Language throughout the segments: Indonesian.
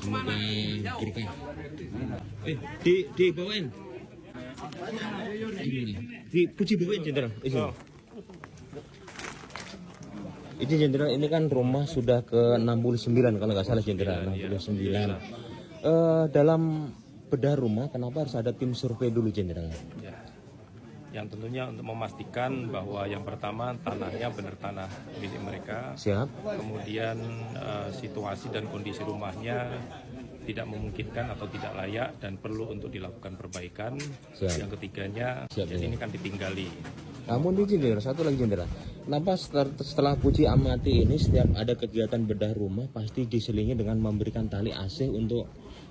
Semoga berkah. Dibawain. Di puji bawain jenderal. Ini jenderal, ini kan rumah sudah ke 69 kalau nggak salah jenderal, 69. Dalam bedah rumah kenapa harus ada tim survei dulu jenderal? Ya. Yang tentunya untuk memastikan bahwa yang pertama tanahnya benar tanah milik mereka. Siap. Kemudian situasi dan kondisi rumahnya tidak memungkinkan atau tidak layak dan perlu untuk dilakukan perbaikan. Siap. Yang ketiganya, Siap, jadi ini kan ditinggali. Namun ini jenderal, satu lagi jenderal. Kenapa setelah Puji amati ini setiap ada kegiatan bedah rumah pasti diselingi dengan memberikan tali asih untuk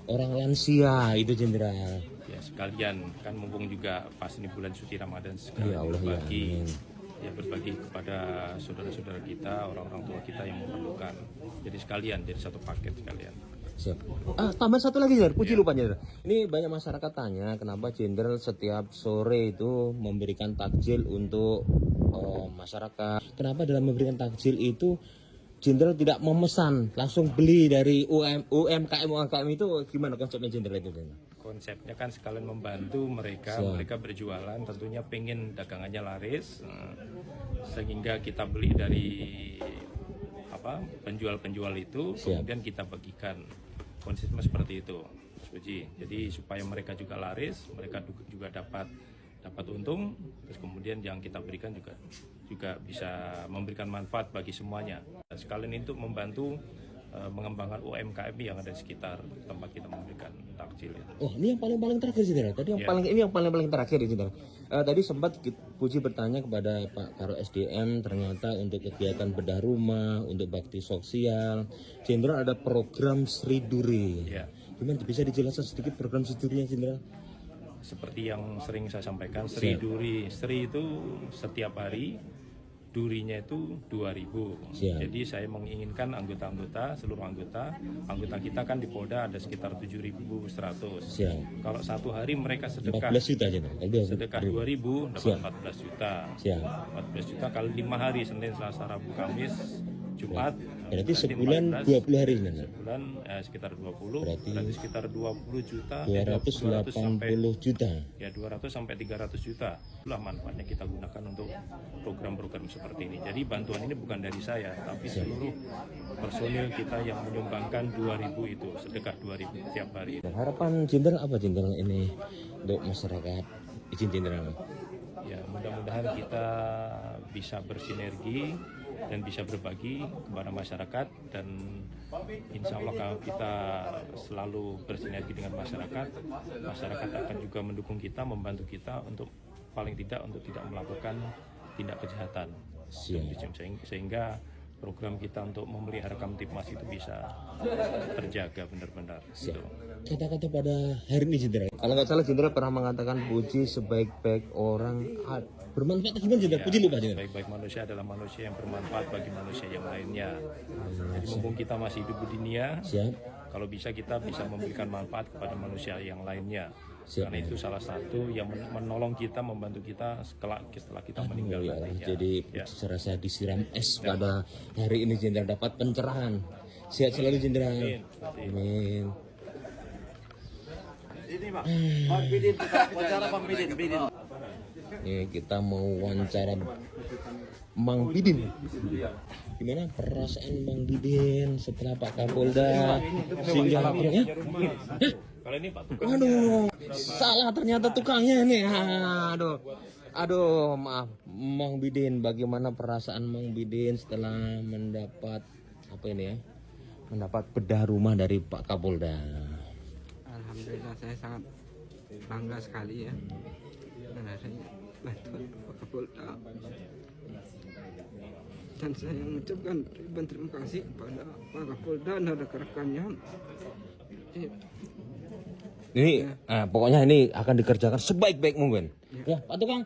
orang lansia itu jenderal? Ya sekalian kan mumpung juga pas ini bulan suci Ramadan sekalian Ya Allah, berbagi. ya, Berbagi kepada saudara-saudara kita, orang-orang tua kita yang memerlukan. Jadi sekalian, jadi satu paket sekalian. Siap. Tambah satu lagi jenderal, Puji lupa jenderal. Ini banyak masyarakat tanya kenapa jenderal setiap sore itu memberikan takjil untuk masyarakat. Kenapa dalam memberikan takjil itu jenderal tidak memesan, langsung beli dari UMKM itu gimana konsepnya jenderal itu? Konsepnya kan sekalian membantu mereka, mereka berjualan, tentunya pengen dagangannya laris, sehingga kita beli dari penjual-penjual itu, kemudian kita bagikan. Konsepnya seperti itu, Puji. Jadi supaya mereka juga laris, mereka juga dapat untung, terus kemudian yang kita berikan juga bisa memberikan manfaat bagi semuanya. Sekalian itu membantu mengembangkan UMKM yang ada di sekitar tempat kita memberikan takjil. Oh, ini yang paling terakhir jenderal. Tadi yang paling terakhir ya jenderal. Tadi sempat Puji bertanya kepada Pak Karo SDM, ternyata untuk kegiatan bedah rumah, untuk bakti sosial, jenderal ada program Sri Duri. Ya. Gimana bisa dijelaskan sedikit program Sri Durinya jenderal? Seperti yang sering saya sampaikan, Sri Duri. Sri itu setiap hari, durinya itu 2.000. Jadi saya menginginkan seluruh anggota kita kan di Polda ada sekitar 7.100. Kalau satu hari mereka sedekah 14 juta aja, sedekah 2.000 dapat 14 juta. 14 juta kali 5 hari, Senin, Selasa, Rabu, Kamis, Jumat. Berarti sebulan 20 hari sebulan sekitar 20. Berarti sekitar 20 juta. 280 juta. Ya 200 sampai 300 juta. Itulah manfaatnya kita gunakan untuk program-program seperti ini. Jadi bantuan ini bukan dari saya, tapi seluruh personil kita yang menyumbangkan 2.000 itu, sedekah 2.000 setiap hari. Harapan jenderal apa jenderal ini untuk masyarakat? Izin jenderal. Ya mudah-mudahan kita bisa bersinergi dan bisa berbagi kepada masyarakat, dan insya Allah kalau kita selalu bersinergi dengan masyarakat akan juga mendukung kita, membantu kita untuk paling tidak untuk tidak melakukan tindak kejahatan. Sehingga program kita untuk memelihara Kamtipmas itu bisa terjaga benar-benar. Kata-kata pada hari ini jenderal, kalau nggak salah jenderal pernah mengatakan Puji sebaik-baik orang bermanfaat. Gimana jenderal? Puji lupa jenderal. Baik-baik manusia adalah manusia yang bermanfaat bagi manusia yang lainnya. Jadi mumpung kita masih hidup di dunia, kalau bisa kita bisa memberikan manfaat kepada manusia yang lainnya. Karena itu salah satu yang menolong kita, membantu kita setelah kita meninggal nantinya. Jadi serasa disiram es pada hari ini jenderal dapat pencerahan. Sehat selalu jenderal. Amin. Ini Pak, Bang Bidin, wawancara Bang Bidin. Ini kita mau wawancara Mang Bidin. Gimana perasaan Mang Bidin setelah Pak Kapolda singgah ya? Kalau ini Pak Tukang. Waduh, salah ternyata tukangnya nih. Aduh, maaf Mang Bidin. Bagaimana perasaan Mang Bidin setelah mendapat mendapat bedah rumah dari Pak Kapolda? Alhamdulillah saya sangat bangga sekali ya. Dan adanya bantuan Pak Kapolda. Dan saya mengucapkan ribuan terima kasih kepada Pak Kapolda dan rekan-rekannya. Ini pokoknya ini akan dikerjakan sebaik-baik mungkin. Ya, Pak Tukang.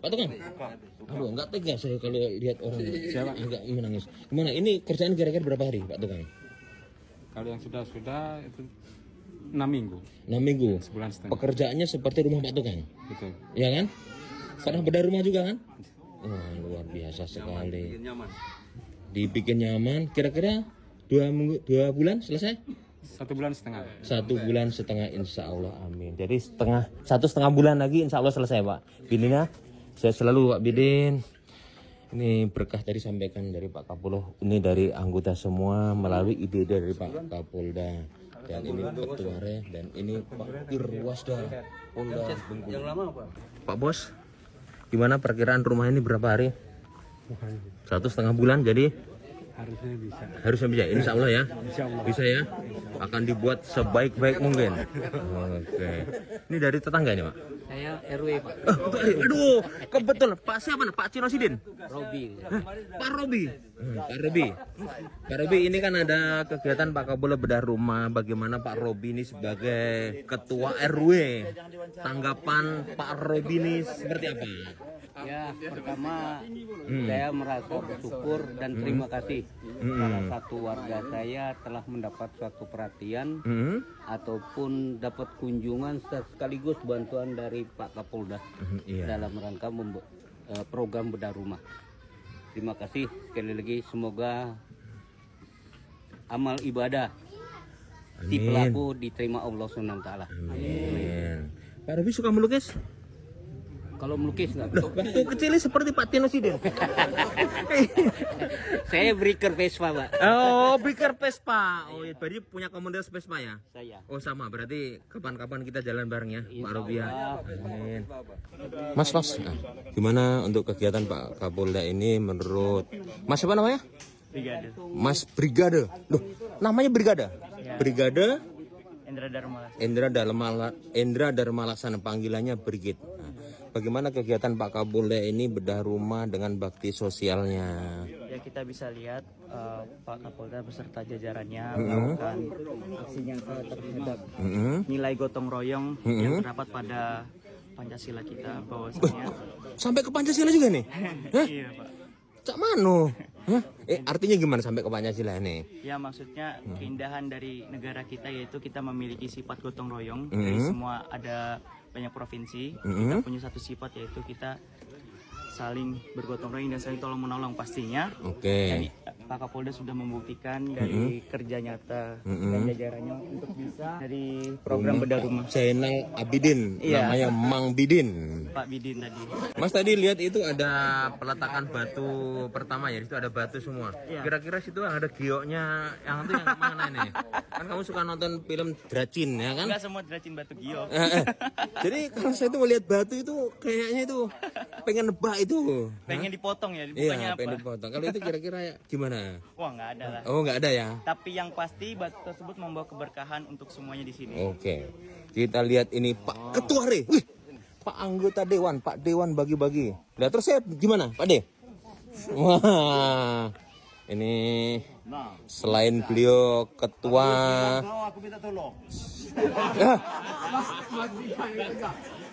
Aduh, enggak tega saya kalau lihat orang agak menangis. Gimana? Ini kerjaan kira-kira berapa hari, Pak Tukang? Kalau yang sudah itu 6 minggu. 6 minggu. Sebulan setengah. Pekerjaannya seperti rumah Pak Tukang. Betul. Ya kan? Pernah bedah rumah juga kan? Oh, luar biasa sekali. Dibikin nyaman. Kira-kira 2 bulan selesai? 1,5 bulan. 1,5 bulan insya Allah, amin. Jadi 1,5 bulan lagi insya Allah selesai Pak. Bidinnya saya selalu Pak Bidin. Ini berkah tadi sampaikan dari Pak Kapolda, ini dari anggota semua melalui ide dari Pak Kapolda. Dan ini Ketua RE, dan ini Pak Irwasda Polda Bengkulu. Yang lama apa? Pak Bos, gimana perkiraan rumah ini berapa hari? 1,5 bulan, jadi harusnya bisa. Insya Allah ya. Bisa ya. Akan dibuat sebaik-baik mungkin. Oke. Ini dari tetangga ini Pak. Saya RW Pak. Aduh, kebetul. Pak siapa? Pak Cinosidin. Robi. Pak Robi. Pak Robi, ini kan ada kegiatan Pak Kapolda bedah rumah. Bagaimana Pak Robi ini sebagai ketua RW? Tanggapan Pak Robi ini seperti apa? Ya, pertama saya merasa bersyukur dan terima kasih salah satu warga saya telah mendapat suatu perhatian ataupun dapat kunjungan sekaligus bantuan dari Pak Kapolda dalam rangka program bedah rumah. Terima kasih sekali lagi, semoga amal ibadah si pelaku diterima Allah SWT. Amin. Pak Robi suka melukis? Kalau melukis nggak bisa. Waktu kecilnya seperti Pak Tinosidin. Saya breaker Vespa, Pak. Oh, breaker Vespa. Oh, ya, berarti punya komunitas Vespa ya? Saya. Oh, sama. Berarti kapan-kapan kita jalan bareng ya, Pak Robi ya. Amin. Mas, nah, gimana untuk kegiatan Pak Kapolda ini menurut Mas siapa namanya? Brigade. Mas Brigade. Loh, namanya Brigade? Ya. Brigade Endra Dharma. Endra Dharma Laksana, panggilannya Brigit. Nah, bagaimana kegiatan Pak Kapolda ini bedah rumah dengan bakti sosialnya? Ya, kita bisa lihat Pak Kapolda beserta jajarannya melakukan aksi nyata terhadap nilai gotong royong yang terdapat pada Pancasila kita, bahwasanya Sampai ke Pancasila juga nih? Hah? iya Pak. Cak mano? Hah? Artinya gimana sampai ke Pancasila nih? Ya, maksudnya keindahan dari negara kita yaitu kita memiliki sifat gotong royong. Dari semua ada banyak provinsi, kita punya satu sifat yaitu kita saling bergotong royong dan saling tolong menolong pastinya. Oke. Jadi Pak Kapolda sudah membuktikan dari kerja nyata dan jajarannya untuk bisa dari program bedah rumah. Zainal Abidin, Iya. namanya Mang Bidin. Pak Bidin tadi. Mas tadi lihat itu ada peletakan batu pertama ya, itu ada batu semua. Iya. Kira-kira situ ada gioknya yang itu yang mana ini? Kan kamu suka nonton film Dracin ya kan? Enggak semua derajin batu giok. Jadi kalau saya itu melihat batu itu kayaknya itu pengen nebak itu. Pengen dipotong ya, Iya, bukannya apa? pengen dipotong. Kalau itu kira-kira gimana? Wah, nggak ada lah. Oh, nggak ada ya? Tapi yang pasti batu tersebut membawa keberkahan untuk semuanya di sini. Oke. Kita lihat ini Pak Ketua RE. Wih, Pak anggota Dewan, Pak Dewan bagi-bagi. Nah, terus saya gimana, Pak De? Wah. Ini selain beliau ketua, Aku minta tolong.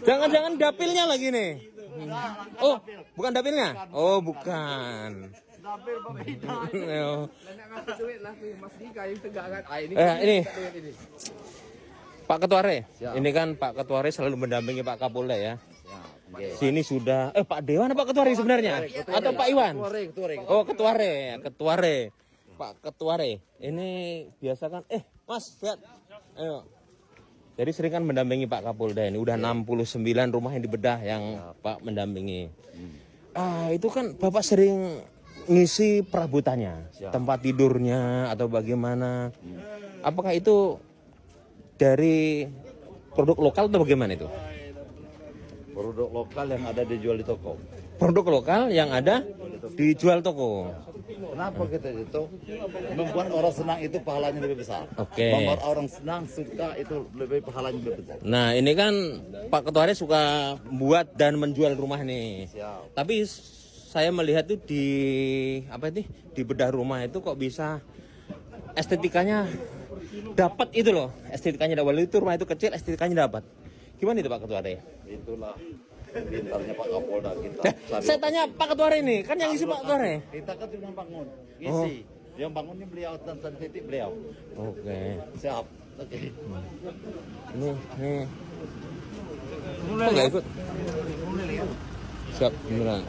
jangan-jangan dapilnya lagi nih. Oh, bukan dapilnya? Oh, bukan. Ini Pak Ketua RE. Ini kan Pak Ketua RE selalu mendampingi Pak Kapolda ya. Sini sudah Pak Dewan apa Ketua RE sebenarnya? Atau Pak Iwan? Oh, Ketua RE, Ketua RE. Pak Ketua RE. Ini biasa kan Mas, lihat. Ayo. Jadi sering kan mendampingi Pak Kapolda ini. Udah 69 rumah yang dibedah yang Pak mendampingi. Itu kan Bapak sering ngisi perabotannya, tempat tidurnya atau bagaimana? Apakah itu dari produk lokal atau bagaimana itu? Produk lokal yang ada dijual di toko. Produk lokal yang ada dijual toko. Kenapa kita itu membuat orang senang itu pahalanya lebih besar. Oke. Membuat orang senang suka itu lebih pahalanya lebih besar. Nah, ini kan Pak Ketua RE suka buat dan menjual rumah nih. Siap. Tapi saya melihat tuh di di bedah rumah itu kok bisa estetikanya dapat itu loh. Estetikanya dapat, itu rumah itu kecil, estetikanya dapat. Gimana itu Pak Ketua RE? Itulah pintarnya Pak Kapolda kita. Saya tanya Pak Ketua RE ini, kan yang isi Pak Ketua RE. Kita kan cuma bangun. Isi. Yang bangunnya beliau dan titik beliau. Oke. Siap. Oke. Nih. Kok nggak ikut? Siap, beneran.